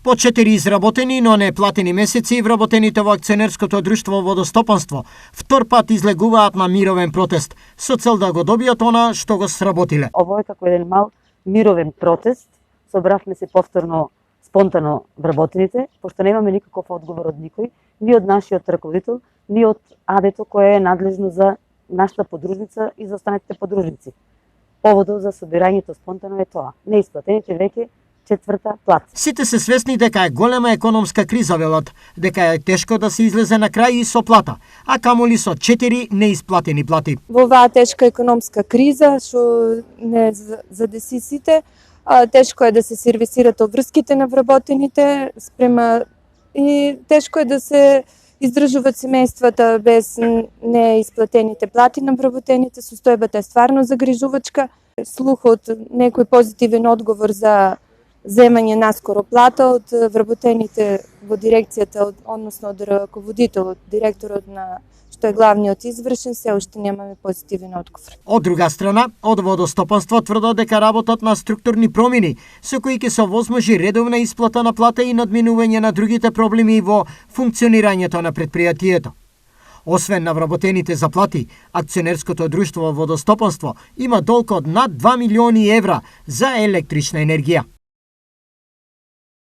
По 4 изработени, но не платени месеци, вработените во акционерското друштво Водостопанство втор пат излегуваат на мировен протест, со цел да го добијат она што го сработиле. Ово е како еден мал мировен протест. Собравме се повторно спонтано вработените, пошто немаме никаков одговор од никој, ни од нашиот раководител, ни од АД-то кое е надлежно за нашата подружница и за останатите подружници. Поводот за собирањето спонтано е тоа. Неисплатените веќе четврта плата. Сите се свесни дека е голема економска криза, велат, дека е тешко да се излезе на крај и со плата, а камоли со 4 неисплатени плати. Во оваа тешка економска криза што не задеси сите, тешко е да се сервисират обврските на вработените спрема и тешко е да се издржуваат семејствата без неисплатените плати на вработените. Состојбата е стварно загрижувачка. Слухот некој позитивен одговор за земање наскоро плата од вработените во дирекцијата, односно од раководителот, директорот на што е главниот извршен, се уште немаме позитивен одговор. Од друга страна, од Водостопанство тврдат дека работат на структурни промени, со кои ќе се овозможи редовна исплата на плата и надминување на другите проблеми во функционирањето на предпријатието. Освен на вработените заплати, акционерското друштво Водостопанство има долг од над 2 милиони евра за електрична енергија.